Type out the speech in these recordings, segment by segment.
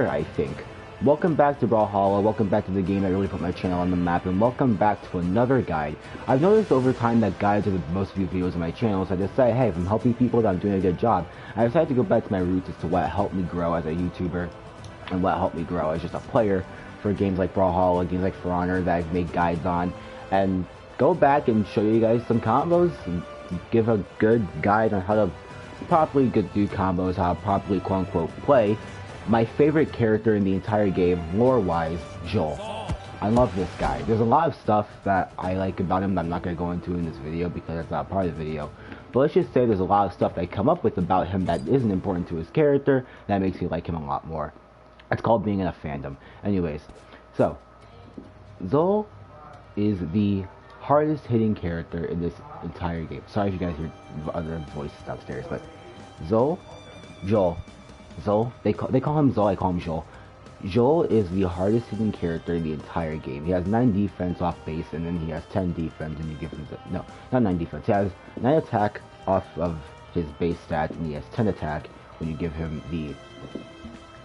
I think. Welcome back to Brawlhalla, welcome back to the game that really put my channel on the map, and welcome back to another guide. I've noticed over time that guides are the most viewed videos on my channel, so I decided, hey, if I'm helping people, that I'm doing a good job. I decided to go back to my roots as to what helped me grow as a YouTuber, and what helped me grow as just a player for games like Brawlhalla, games like For Honor that I've made guides on, and go back and show you guys some combos, and give a good guide on how to properly do combos, how to properly quote-unquote play. My favorite character in the entire game, lore-wise, Xull. I love this guy. There's a lot of stuff that I like about him that I'm not going to go into in this video because that's not part of the video. But let's just say there's a lot of stuff that I come up with about him that isn't important to his character that makes me like him a lot more. It's called being in a fandom. Anyways, so, Xull is the hardest hitting character in this entire game. Sorry if you guys hear other voices downstairs, but Xull, they call him Xull, I call him Xull. Xull is the hardest hitting character in the entire game. He has 9 defense off base, and then he has 10 defense, and you give him no, not 9 defense. He has 9 attack off of his base stats, and he has 10 attack when you give him the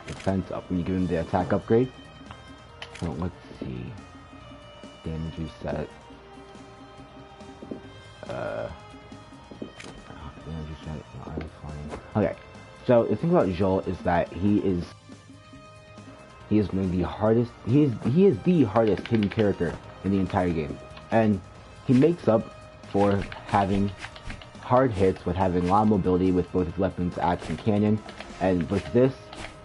defense up, when you give him the attack upgrade. So let's see. Damage reset. Damage reset. No, I'm fine. Okay. So the thing about Xull is that he is one of the hardest. He is the hardest hitting character in the entire game, and he makes up for having hard hits with having a lot of mobility with both his weapons, axe, and cannon. And with this,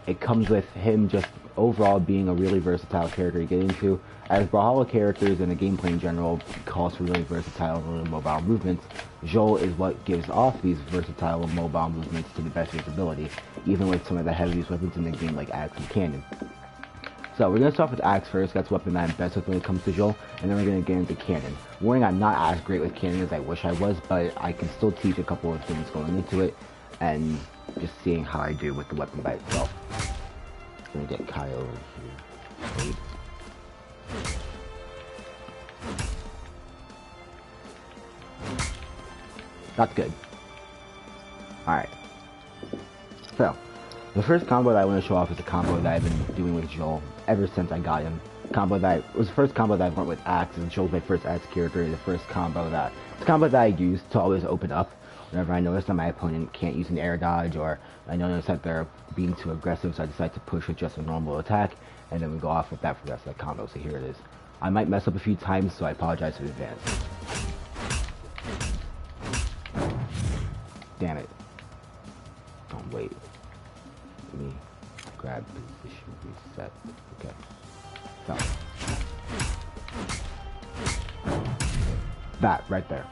it comes with him just overall being a really versatile character to get into. As Brawlhalla characters and the gameplay in general calls for really versatile, really mobile movements, Xull is what gives off these versatile and mobile movements to the best of his ability, even with some of the heaviest weapons in the game like axe and cannon. So we're going to start with axe first. That's the weapon that I'm best with when it comes to Xull, and then we're going to get into cannon. Warning, I'm not as great with cannon as I wish I was, but I can still teach a couple of things going into it, and just seeing how I do with the weapon by itself. I'm going to get Kai over here. Wait. That's good. Alright. So, the first combo that I want to show off is a combo that I've been doing with Xull ever since I got him. It was the first combo that I went with Axe, and Xull's my first Axe character, the first combo that I used to always open up whenever I notice that my opponent can't use an air dodge, or I notice that they're being too aggressive, so I decide to push with just a normal attack, and then we go off with that for the rest of the combo. So here it is. I might mess up a few times, so I apologize in advance. Damn it. Don't wait. Let me grab position reset. Okay. So. That right there.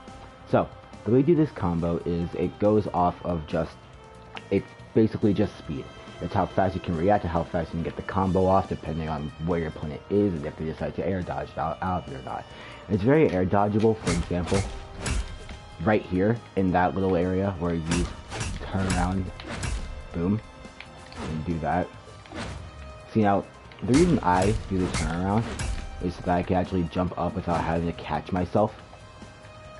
So, the way you do this combo is it goes off of it's basically just speed. It's how fast you can react and how fast you can get the combo off depending on where your opponent is and if they decide to air dodge out of it or not. It's very air dodgeable. For example, right here in that little area where you turn around, boom, and do that. See, now the reason I do the turnaround is so that I can actually jump up without having to catch myself.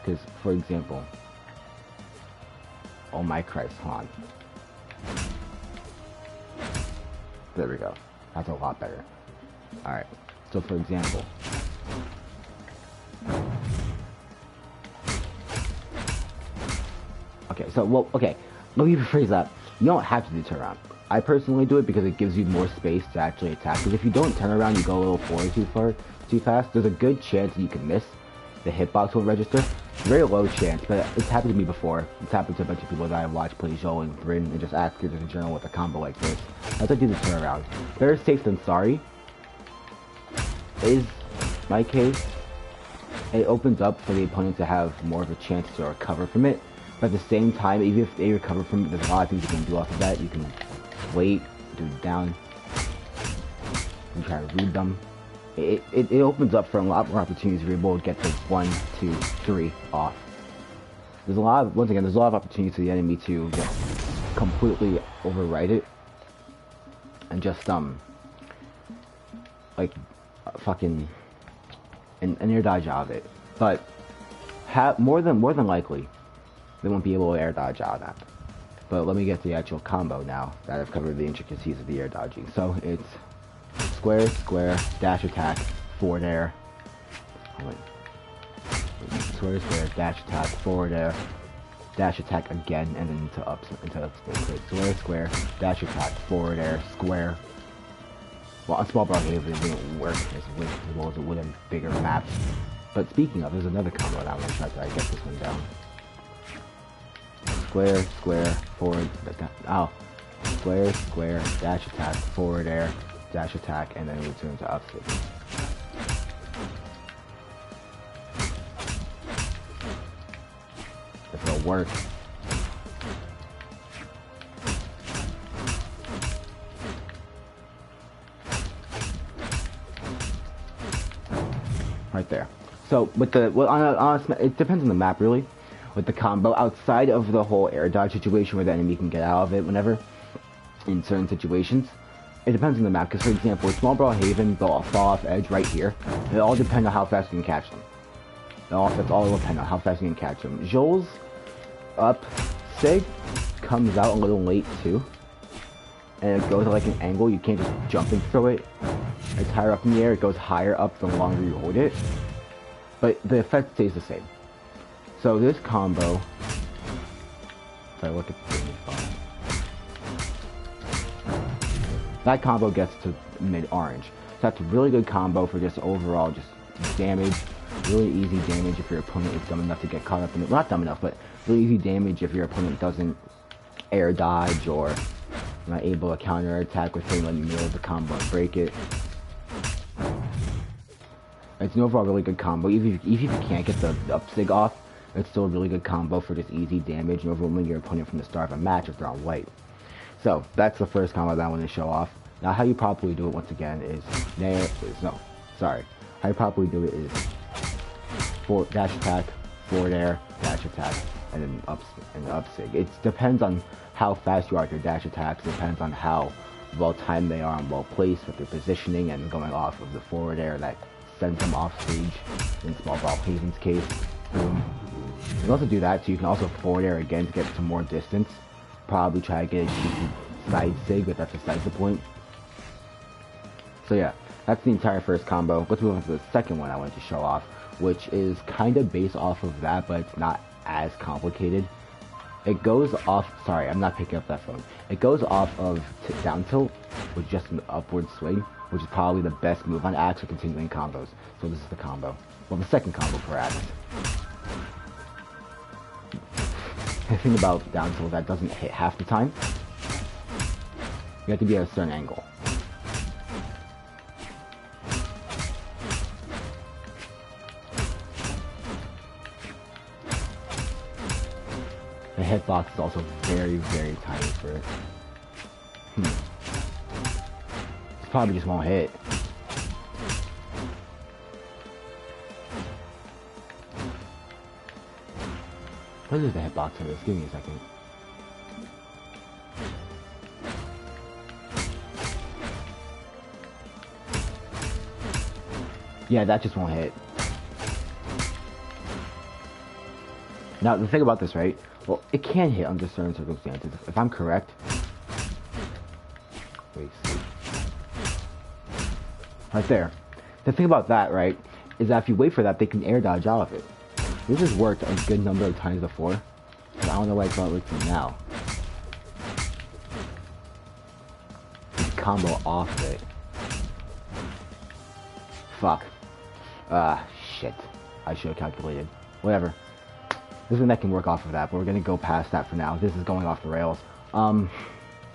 Because, for example, oh my Christ, hold on. There we go. That's a lot better. Alright, so for example, let me rephrase that. You don't have to do turnaround. I personally do it because it gives you more space to actually attack. Because if you don't turn around, you go a little forward too fast, there's a good chance that you can miss. The hitbox will register. Very low chance, but it's happened to me before. It's happened to a bunch of people that I watch play Xull and Bryn and just ask characters in general with a combo like this. As I do the turnaround. Better safe than sorry is my case. It opens up for the opponent to have more of a chance to recover from it. But at the same time, even if they recover from it, there's a lot of things you can do off of that. You can wait, do down, and try to read them. It opens up for a lot more opportunities to be able to get to 1, 2, 3 off. There's a lot of opportunities for the enemy to just completely override it and just like fucking an air dodge out of it. But more than likely, they won't be able to air dodge out of that. But let me get the actual combo now that I've covered the intricacies of the air dodging. So it's square, square, dash attack, forward air. Square, square, dash attack, forward air, dash attack again, and then into up space. Square, square, dash attack, forward air, square. Well, a small Brawlhalla it wouldn't work as well as it would in bigger maps. But speaking of, there's another combo that I'm going to try to get this one down. Square, square, forward, ow. Square, square, dash attack, forward air, dash attack, and then return to up space. If it'll work. Right there. So with the it depends on the map really. With the combo outside of the whole air dodge situation where the enemy can get out of it whenever in certain situations, it depends on the map. Because for example, with small Brawlhalla, they'll fall off edge right here. It all depends on how fast you can catch them. That's all it'll depend on how fast you can catch them. Xull's up sig comes out a little late too, and it goes at like an angle. You can't just jump and throw it. It's higher up in the air. It goes higher up the longer you hold it, but the effect stays the same. So this combo, if I look at the thing, that combo gets to mid-orange. So that's a really good combo for just overall just damage. Really easy damage if your opponent is dumb enough to get caught up in it. Not dumb enough, but really easy damage if your opponent doesn't air dodge or not able to counter attack with him in the middle of the combo and break it. It's an overall really good combo. Even if you can't get the up sig off, it's still a really good combo for just easy damage and overwhelming your opponent from the start of a match if they're on white. So that's the first combo that I want to show off. Now how you properly do it once again is how you properly do it is dash attack, forward air, dash attack, and then up sig. It depends on how fast you are at your dash attacks. It depends on how well timed they are and well placed with their positioning and going off of the forward air that sends them off stage. In small Brawlhalla's case, boom. You can also do that, so you can also forward air again to get some more distance. Probably try to get a cheeky side sig, but that's besides the point. So yeah, that's the entire first combo. Let's move on to the second one I wanted to show off, which is kind of based off of that, but it's not as complicated. It goes off, sorry, I'm not picking up that phone. It goes off of down tilt with just an upward swing, which is probably the best move on Axe for continuing combos. So this is the combo. Well, the second combo for Axe. The thing about down tilt that doesn't hit half the time. You have to be at a certain angle. The hitbox is also very, very tiny for it. It probably just won't hit. What is the hitbox for this? Give me a second. Yeah, that just won't hit. Now, the thing about this, right? Well, it can hit under certain circumstances. If I'm correct. Wait. Right there. The thing about that, right, is that if you wait for that, they can air dodge out of it. This has worked a good number of times before. But I don't know why it's not working now. Combo off of it. Fuck. Shit. I should have calculated. Whatever. There's one that can work off of that, but we're gonna go past that for now. This is going off the rails. God,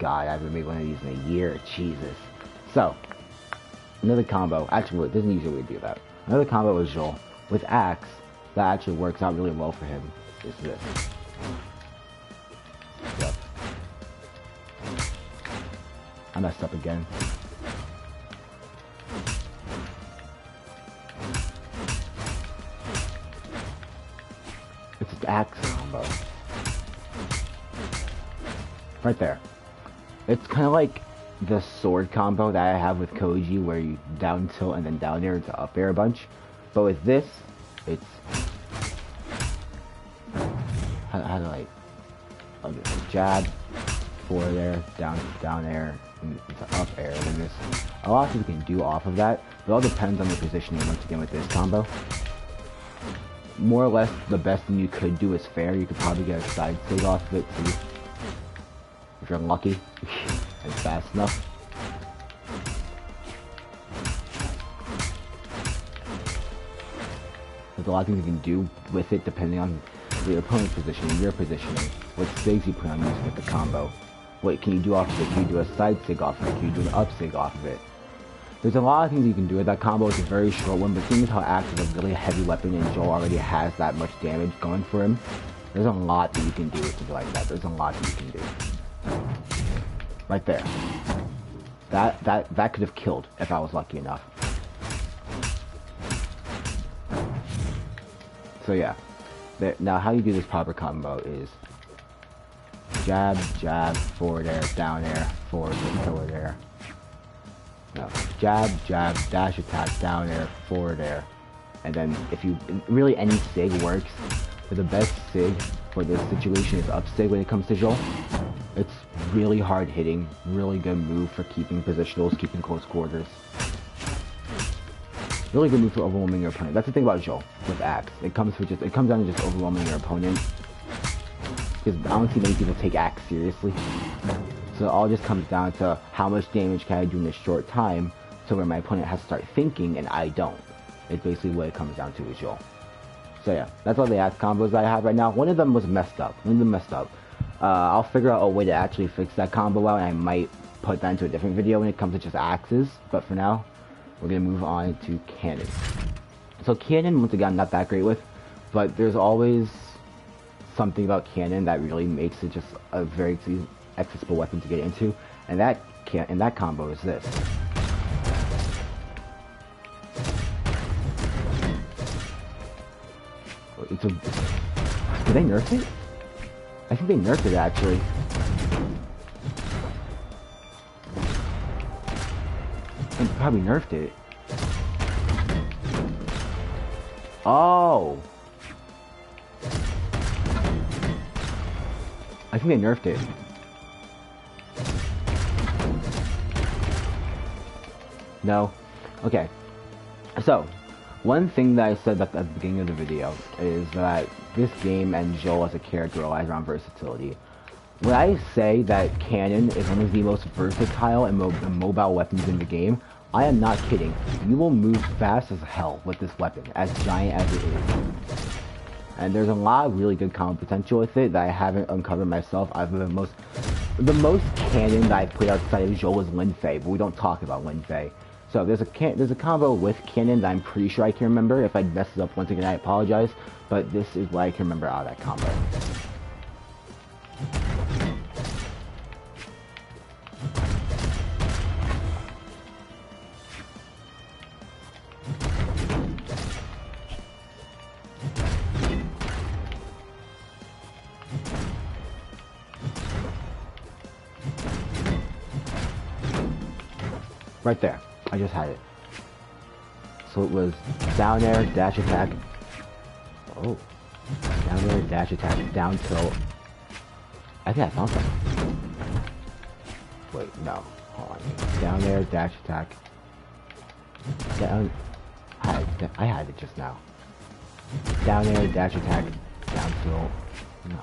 I haven't made one of these in a year. Jesus. So, another combo. Actually, it doesn't usually do that. Another combo is Xull. With Axe, that actually works out really well for him. Is this. Yep. I messed up again. It's an Axe combo. Right there. It's kind of like the sword combo that I have with Koji, where you down tilt and then down air to up air a bunch. But with this, it's how do I jab, forward air, down air, and up air. And there's a lot you can do off of that. It all depends on your positioning once again with this combo. More or less, the best thing you could do is fair. You could probably get a side sig off of it too, if you're lucky and fast enough. There's a lot of things you can do with it depending on your opponent's positioning, your positioning, what sigs you plan on using with the combo. What can you do off of it? Can you do a side sig off of it? Can you do an up sig off of it? There's a lot of things you can do with that combo. It's a very short one, but seeing as how Axe is a really heavy weapon and Xull already has that much damage going for him, there's a lot that you can do with something like that. There's a lot that you can do. Right there. That could have killed if I was lucky enough. So yeah. Now how you do this proper combo is jab, jab, forward air, down air, forward air. No, jab, jab, dash attack, down air, forward air. And then if you, really any sig works, but the best sig for this situation is up sig when it comes to Xull. It's really hard hitting, really good move for keeping positionals, keeping close quarters. Really good move for overwhelming your opponent. That's the thing about Xull with Axe. It comes down to just overwhelming your opponent. Because I don't see many people take Axe seriously. So it all just comes down to how much damage can I do in a short time, so where my opponent has to start thinking and I don't. It's basically what it comes down to with Xull. So yeah, that's all the Axe combos I have right now. One of them was messed up. I'll figure out a way to actually fix that combo out, and I might put that into a different video when it comes to just axes. But for now, we're going to move on to cannon. So cannon, once again, I'm not that great with, but there's always something about cannon that really makes it just a very accessible weapon to get into, and that combo is this. Did they nerf it? I think they nerfed it actually. They probably nerfed it. Oh! I think they nerfed it. No? Okay. So, one thing that I said at the beginning of the video is that this game and Xull as a character relies on versatility. When I say that cannon is one of the most versatile and mobile weapons in the game, I am not kidding. You will move fast as hell with this weapon, as giant as it is. And there's a lot of really good combo potential with it that I haven't uncovered myself. The most cannon that I've played outside of Xull is Lin Fei, but we don't talk about Lin Fei. So there's a combo with cannon that I'm pretty sure I can remember. If I mess it up once again, I apologize. But this is what I can remember out of that combo. Right there. I just had it. So it was down air, dash attack. Oh. Down air, dash attack, down tilt. I think I found something. Wait, no. Hold on. Down air, dash attack. Down. I had it just now. Down air, dash attack, down tilt. No.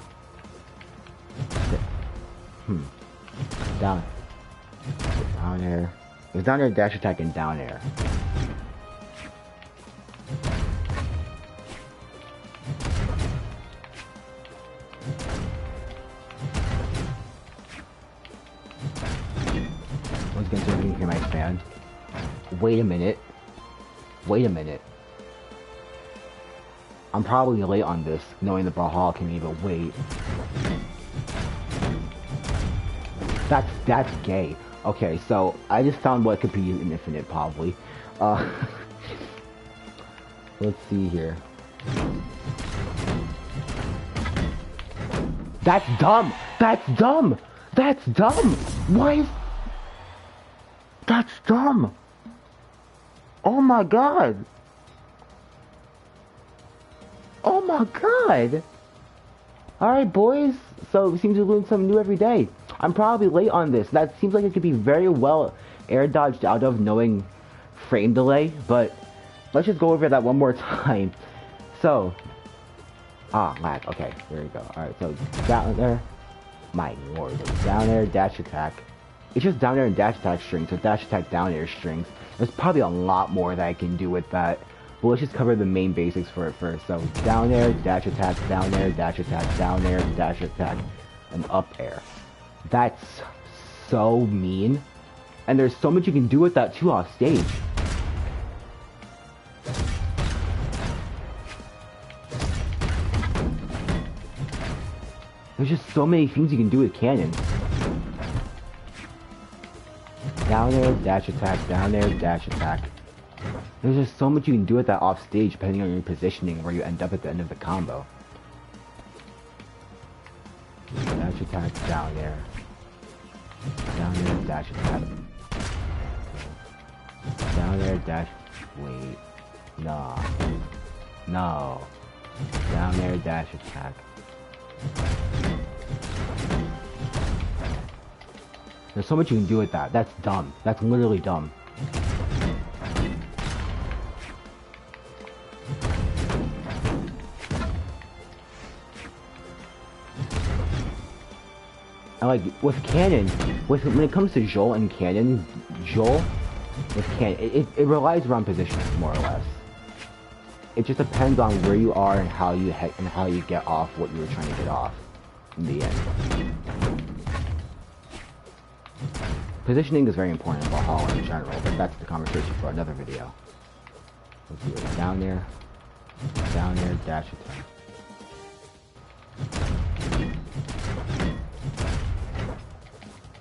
Down air. It was down air, dash attack, and down air. Once again, so you can hear my fan. Wait a minute. I'm probably late on this, knowing the Brawlhalla can even wait. That's gay. Okay, so I just found what could be an infinite, probably. Let's see here. That's dumb! That's dumb! That's dumb! Why is... That's dumb! Oh my god! Oh my god! Alright, boys. So, we seem to learn something new every day. I'm probably late on this. That seems like it could be very well air dodged out of knowing frame delay, but let's just go over that one more time. So, lag. Okay, there we go. Alright, so down there. My lord. Down air, dash attack. It's just down air and dash attack strings, so dash attack, down air strings. There's probably a lot more that I can do with that. But let's just cover the main basics for it first. So down air, dash attack, down air, dash attack, down air, dash attack, and up air. That's so mean. And there's so much you can do with that too off stage. There's just so many things you can do with cannon. Down air, dash attack, down air, dash attack. There's just so much you can do with that off stage depending on your positioning where you end up at the end of the combo. Dash attack, down air. Down air, dash attack. Down air, dash. Wait. No. No. Down air, dash attack. There's so much you can do with that. That's dumb. That's literally dumb. And like with cannon, when it comes to Xull and cannon, Xull with cannon, it relies around positioning more or less. It just depends on where you are and how you get off what you were trying to get off in the end. Positioning is very important in Brawlhalla in general, but that's the conversation for another video. Let's see what's down there, dash attack.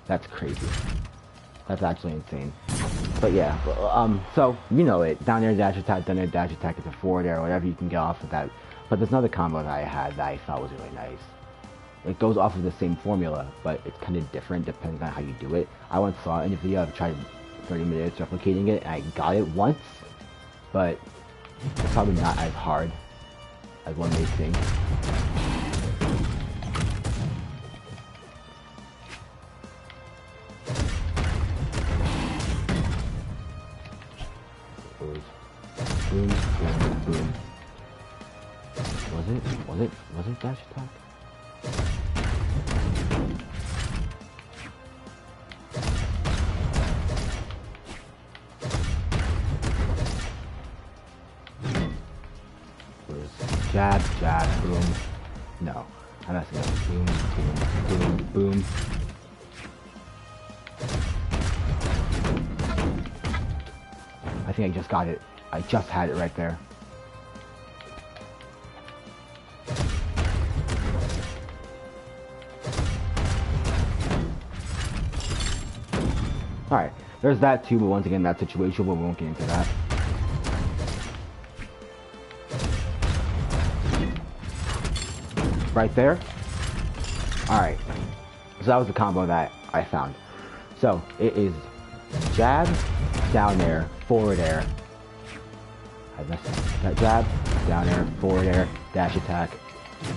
That's crazy. That's actually insane. But yeah, so you know it. Down air dash attack is a forward air, whatever you can get off of that. But there's another combo that I had that I thought was really nice. It goes off of the same formula, but it's kind of different depending on how you do it. I once saw it in a video, I've tried 30 minutes replicating it, and I got it once, but it's probably not as hard as one may think. Boom, boom, boom. Was it dash attack? Jab, jab, boom. No, I'm messing up. Boom, boom, boom, boom. I think I just got it. I just had it right there. Alright, there's that too, but once again, that situation, but we won't get into that. Right there. Alright, so that was the combo that I found. So, it is jab, down air, forward air. I messed up. That jab, down air, forward air, dash attack.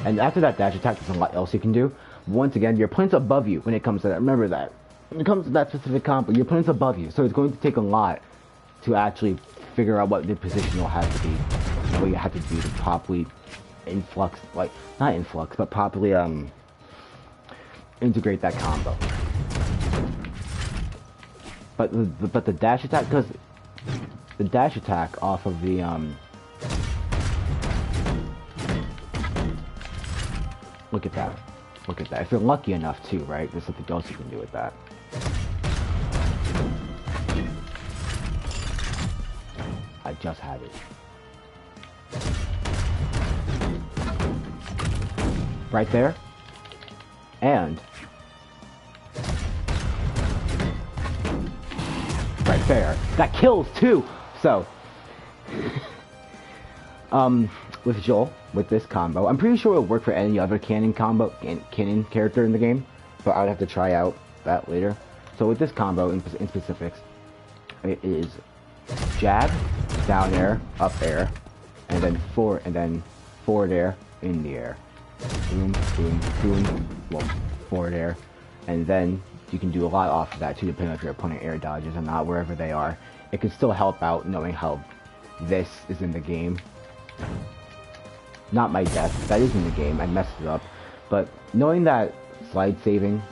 And after that dash attack, there's a lot else you can do. Once again, your opponent's above you when it comes to that. Remember that. When it comes to that specific combo, your opponent's above you. So it's going to take a lot to actually figure out what the position will have to be. What you have to do to properly influx, like, not influx, but properly, integrate that combo. But the dash attack, because the dash attack off of the, look at that. Look at that. If you're lucky enough too, right? There's something else you can do with that. I just had it. Right there. And right there. That kills too! So with Xull, with this combo, I'm pretty sure it'll work for any other cannon combo, cannon character in the game, but I would have to try out that later. So with this combo in specifics, it is jab, down air, up air, and then forward air, in the air. Boom, boom, boom, well, forward air, and then you can do a lot off of that too, depending on if your opponent air dodges or not, wherever they are. It can still help out knowing how this is in the game. Not my death, that is in the game, I messed it up. But knowing that slide saving,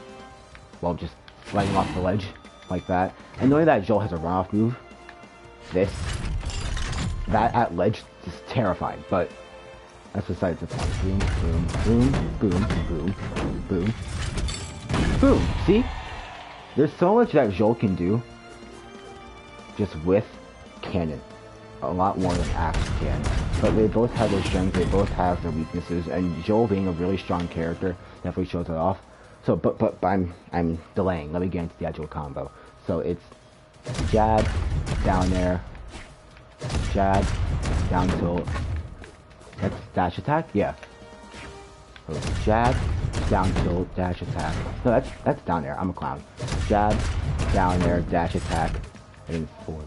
well, just sliding off the ledge like that, and knowing that Xull has a runoff move, that at ledge is terrifying, but that's besides the point. Boom, boom, boom, boom, boom, boom, boom. See? There's so much that Xull can do just with cannon. A lot more than Axe can. But they both have their strengths, they both have their weaknesses, and Xull being a really strong character definitely shows it off. So, but I'm delaying. Let me get into the actual combo. So it's jab, down air, jab, down tilt. That's dash attack? Yeah. So jab, down tilt, dash attack. No, that's down air. I'm a clown. Jab, down air, dash attack, and then forward.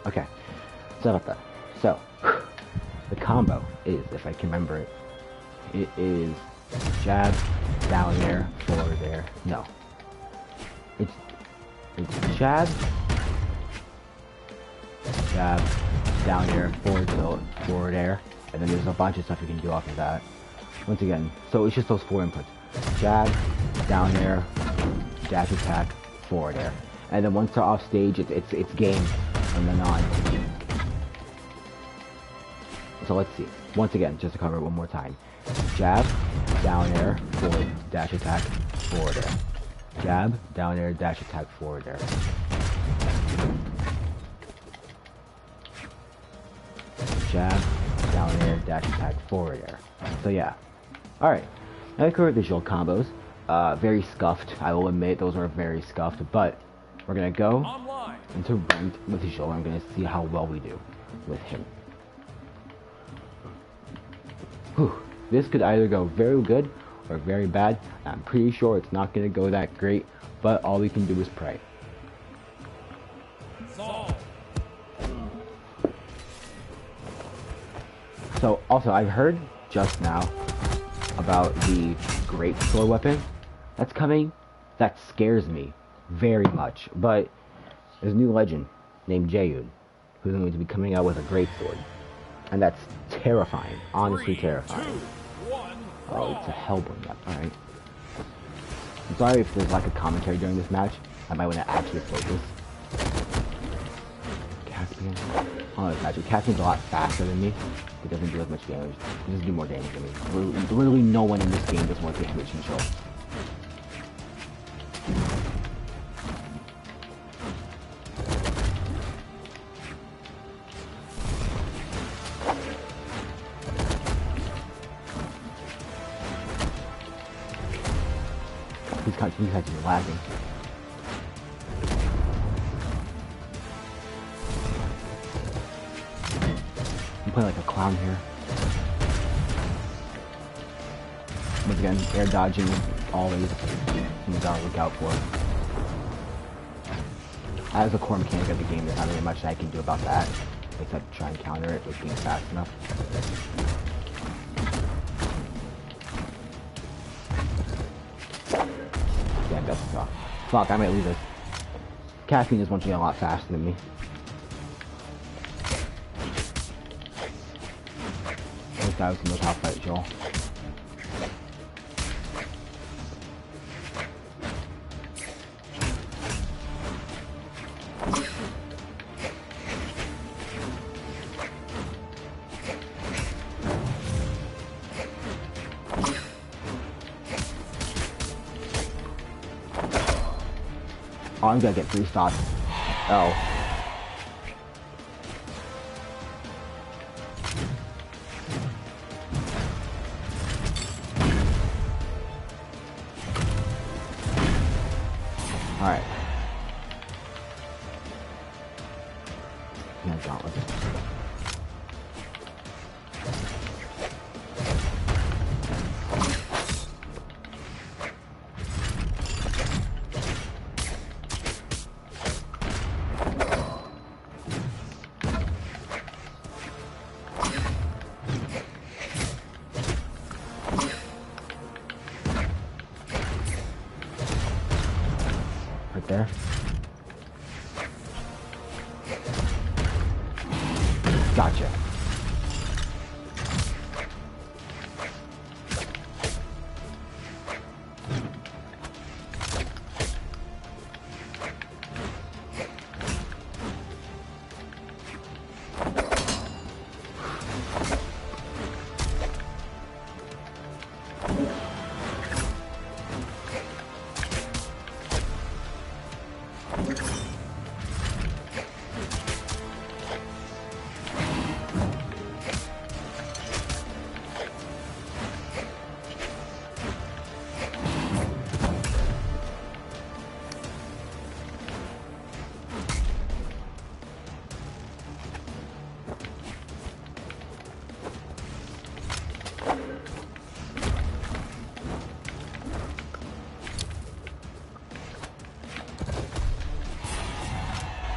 Okay, so about that. So, the combo is, if I can remember it, it is jab, down air, forward air. No. It's jab, down air, forward tilt, forward air, and then there's a bunch of stuff you can do off of that. Once again, so it's just those 4 inputs. Jab, down air, dash attack, forward air. And then once they're off stage, it's game from then on. So let's see. Once again, just to cover it one more time. Jab, down air, forward, dash attack, forward air. Jab, down air, dash attack, forward air. Jab, down air, dash attack, forward air. So yeah. Alright. Now I covered the Xull combos. Very scuffed. I will admit those are very scuffed, but we're gonna go into ranked with Xull. I'm gonna see how well we do with him. Whew. This could either go very good or very bad. I'm pretty sure it's not gonna go that great, but all we can do is pray. So also, I heard just now about the great sword weapon that's coming. That scares me very much, but there's a new legend named Jayun who's going to be coming out with a great sword, and that's terrifying, honestly terrifying. Oh, it's a hellborn map. Alright, I'm sorry if there's like a commentary during this match. I might want to actually focus. Caspian, oh, this match. Caspian's a lot faster than me. It doesn't do as much damage. It doesn't do more damage than me. Literally no one in this game does more damage than Xull. These guys are lagging. I'm playing like a clown here. Once again, air dodging always something you gotta look out for. As a core mechanic of the game, there's not really much I can do about that, except try and counter it with being fast enough. Damn, that's tough. Fuck, I might lose this. Caffeine is once again a lot faster than me. 1000 knows how to fight Xull. Oh, I'm gonna get 3 stocks. Oh. Alright. No gauntlets. Right there. Gotcha.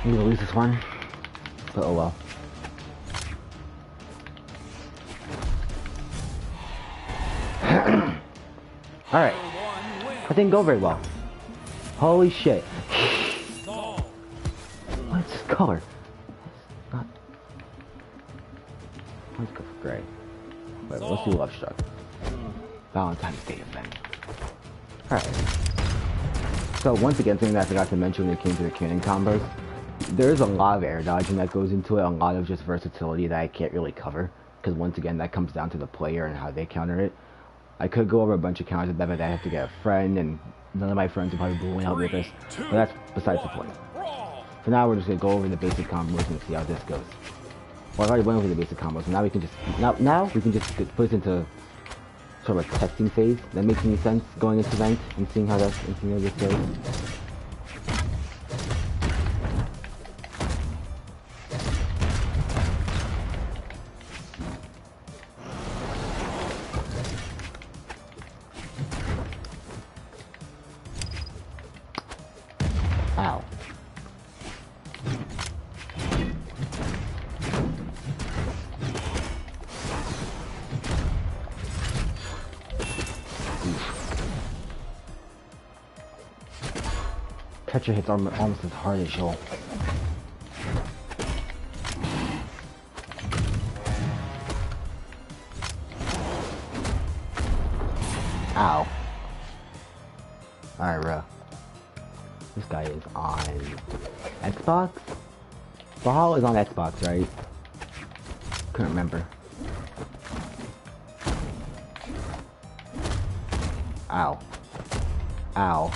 I'm gonna lose this one, but oh well. Alright. That didn't go very well. Holy shit. What's this color? It's not... Let's go for gray. Wait, let's do Love Struck. Valentine's Day event. Alright. So once again, something that I forgot to mention when it came to the cannon combos. There's a lot of air dodging that goes into it, a lot of just versatility that I can't really cover. Because once again, that comes down to the player and how they counter it. I could go over a bunch of counters with that, but I have to get a friend, and none of my friends are probably willing to help me with this. But that's besides the point. For now, we're just going to go over the basic combos and see how this goes. Well, I already went over the basic combos, so now we can just... Now we can just put this into sort of a testing phase. That makes any sense, going into ranked and seeing how this goes. Ow. Catcher hits almost as hard as Xull. Ow. Alright, bro. This guy is on Xbox? Brawlhalla is on Xbox, right? Couldn't remember. Ow. Ow.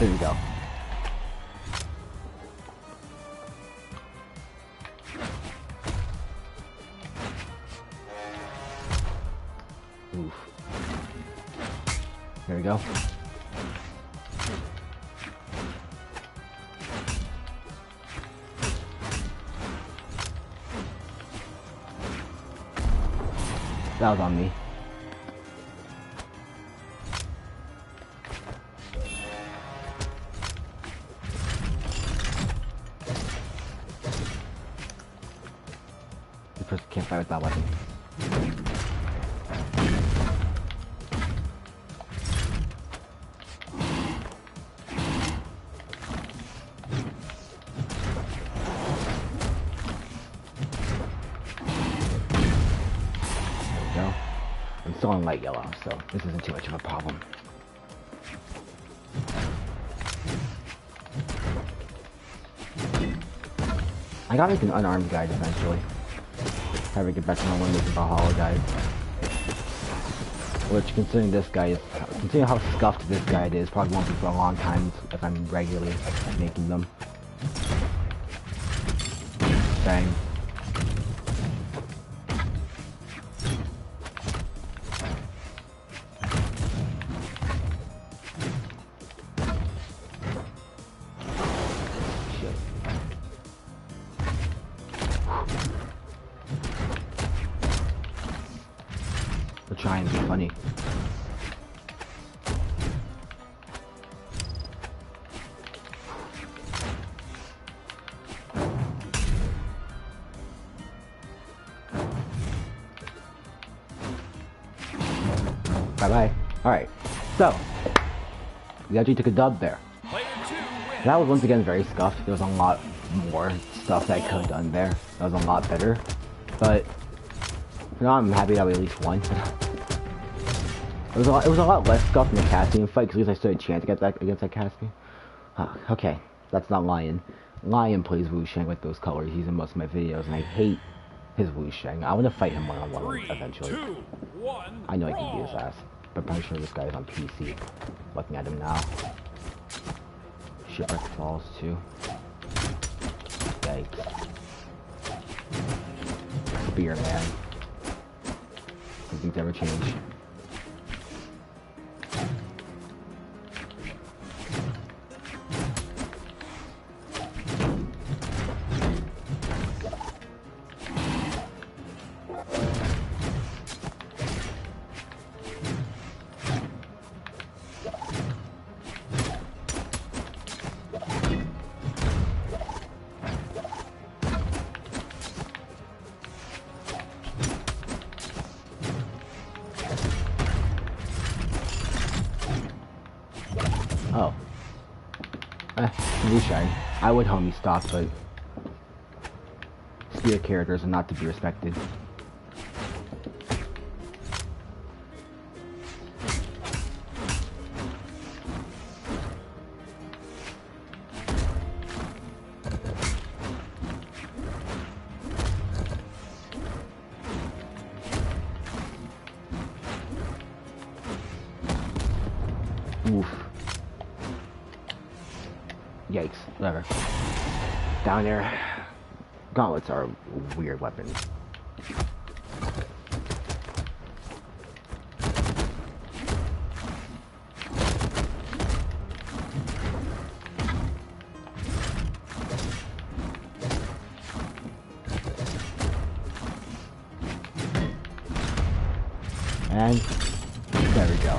There you go. Oof. There we go. That was on me. The person can't fight with that weapon. still on light yellow, so this isn't too much of a problem. I gotta make an unarmed guide eventually. Have to get back to my one making Brawlhalla guide. Which, considering this guy is, considering how scuffed this guide is, probably won't be for a long time if I'm regularly making them. Bang. Trying to be funny. Bye-bye. Alright, so we actually took a dub there. That was once again very scuffed. There was a lot more stuff that I could have done there. That was a lot better. But you know, I'm happy that we at least won. It was a lot less scuffed in the Caspian fight, because at least I stood a chance against that Caspian. Okay, that's not Lion. Lion plays Wu Sheng with those colors. He's in most of my videos, and I hate his Wu Sheng. I want to fight him one-on-one eventually. 2, 1, I know I can beat his ass, but I'm pretty sure this guy is on PC. Looking at him now. Shipwreck Falls too. Yikes. Spearman. Do things ever change? Oh. Wu Sheng. I would homie stock, but spear characters are not to be respected. Oof. Yikes. Whatever. Down there. Gauntlets are a weird weapon. And there we go.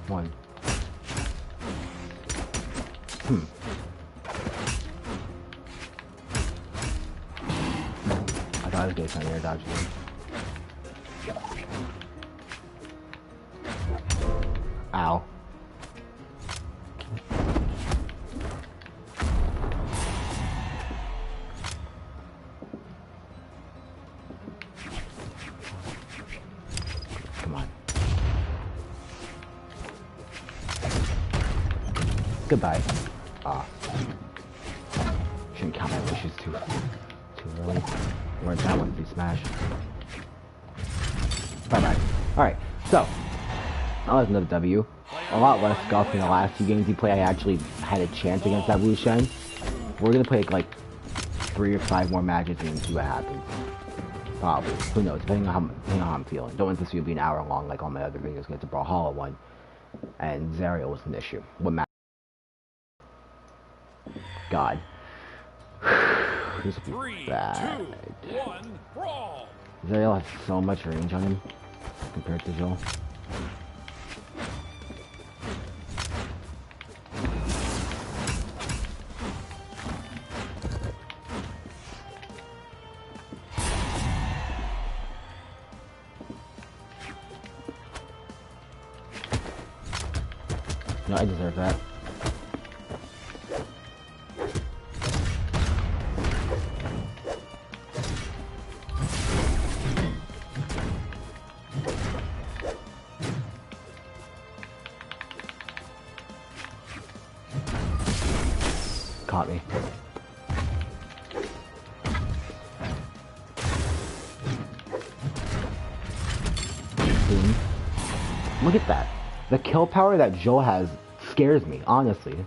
One. I thought I was getting some air dodge again. Ow. Come on. Goodbye. Shouldn't count my wishes too early. Or that one be smashed. Bye bye. Alright, so that was another W. A lot less scuff in the last two games we played. I actually had a chance against that Wu Sheng. We're gonna play like 3 or 5 more matches and see what happens. Probably. Who knows? Depending on how I'm feeling. Don't want this video to be an hour long like all my other videos. Get the Brawlhalla one. And Zariel was an issue. What match? God. This will be bad. 3, 2, 1, brawl! Zariel has so much range on him compared to Xull. No, I deserve that. Caught me. Boom. Look at that. The kill power that Xull has scares me, honestly.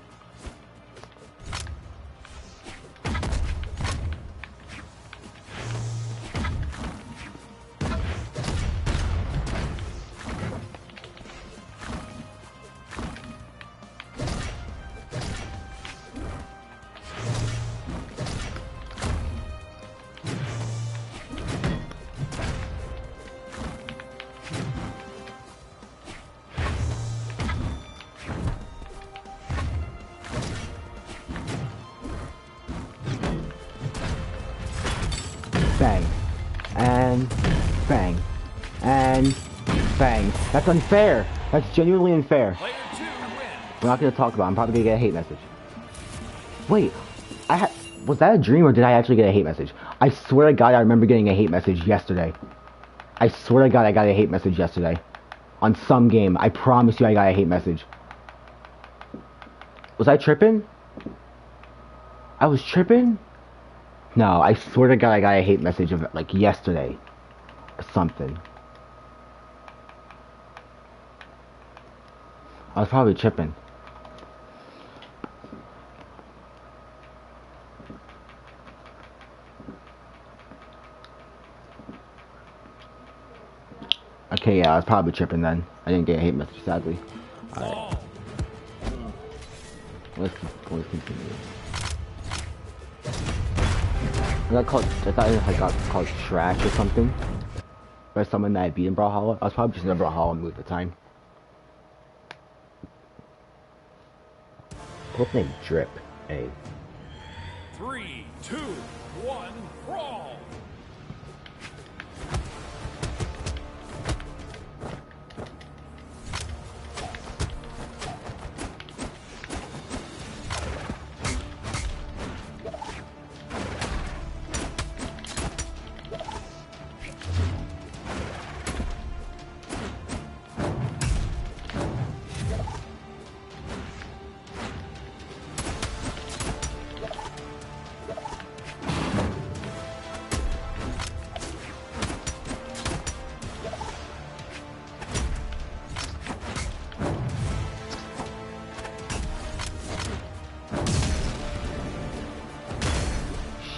Bang. And bang. And bang. That's unfair. That's genuinely unfair. Player 2 wins. We're not gonna talk about it. I'm probably gonna get a hate message. Wait, was that a dream or did I actually get a hate message? I swear to God I remember getting a hate message yesterday. I swear to God I got a hate message yesterday. On some game. I promise you I got a hate message. Was I tripping? I was tripping? No, I swear to God I got a hate message of like yesterday. Or something. I was probably tripping. Okay, yeah, I was probably tripping then. I didn't get a hate message, sadly. Alright. Let's continue. I thought I got called trash or something. By someone that I beat in Brawlhalla. I was probably just in a Brawlhalla mood at the time. What's name? Drip. A. 3, 2, 1, brawl.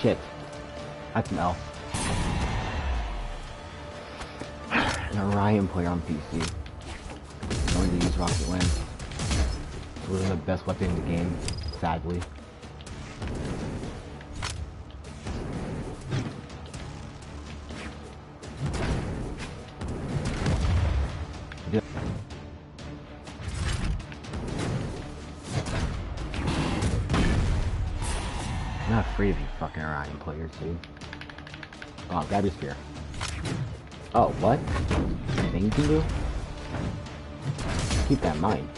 Shit. That's an L. An Orion player on PC. Going to use Rocket Lance. It's really the best weapon in the game, sadly. I'm not afraid of you fucking Orion players, dude. Oh, grab your spear. Oh, what? Thing you can do? Keep that in mind.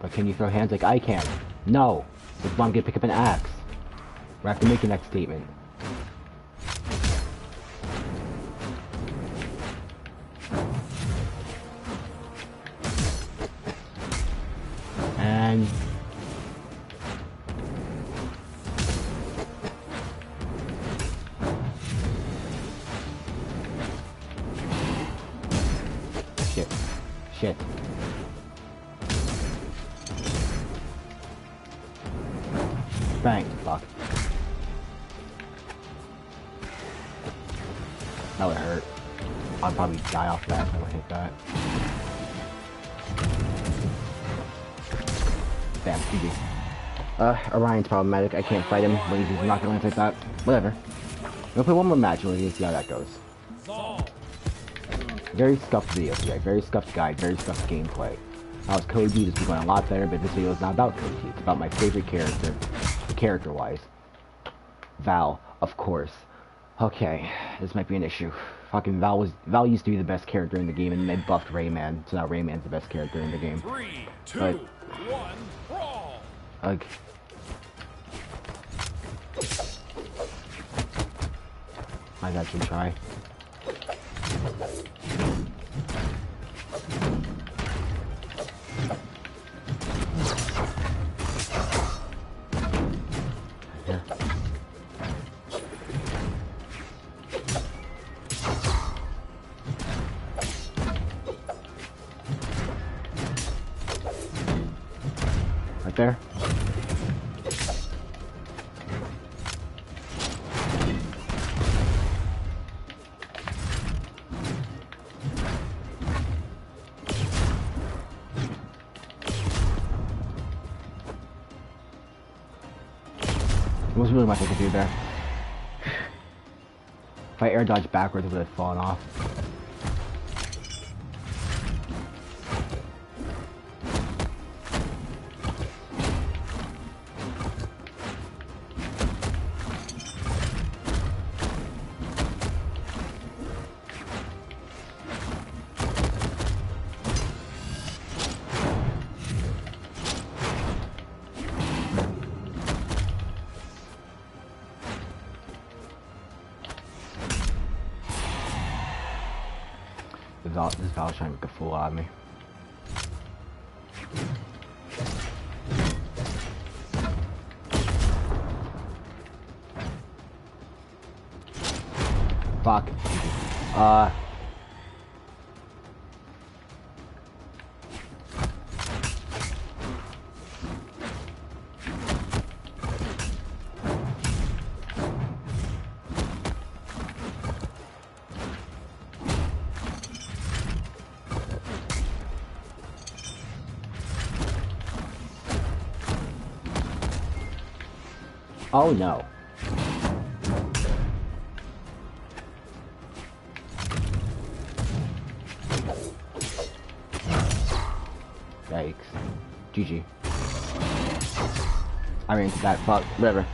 But can you throw hands like I can? No. That's why I'm gonna pick up an axe. We have to make the next statement. And shit. Bang. Fuck. That would hurt. I'd probably die off that if I would hit that. Damn, GG. Orion's problematic. I can't fight him when he's not going like that. Whatever. We'll play one more match and we'll see how that goes. Very scuffed video today. Very scuffed guide. Very scuffed gameplay. That was Koji. This is going a lot better, but this video is not about Koji. It's about my favorite character. Character-wise. Val, of course. Okay, this might be an issue. Fucking Val used to be the best character in the game, and they buffed Rayman, so now Rayman's the best character in the game. 3, 2, but, 1, brawl! Ugh. Might actually try. Yeah. Right there. There wasn't really much I could do there. If I air dodged backwards, it would have fallen off. This Val's trying to make a fool out of me. Fuck. Oh no. Yikes. GG. I mean, that fuck, whatever.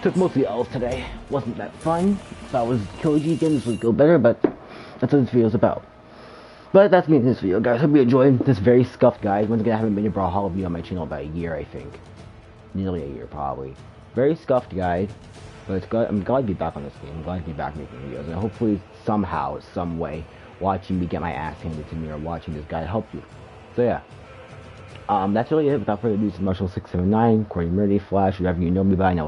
Took mostly L's today. Wasn't that fun. If I was Koji again, this would go better, but that's what this video's about. But that's me in this video, guys. Hope you enjoyed this very scuffed guide. Once again, I haven't made a Brawlhalla video on my channel about a year, I think. Nearly a year, probably. Very scuffed guide. But it's good. I'm glad to be back on this game. I'm glad to be back making videos. And hopefully, somehow, some way, watching me get my ass handed to me or watching this guide help you. So, yeah. That's really it. Without further ado, this is Marshall679, Corey Murdy, Flash, whoever you know me by. And I will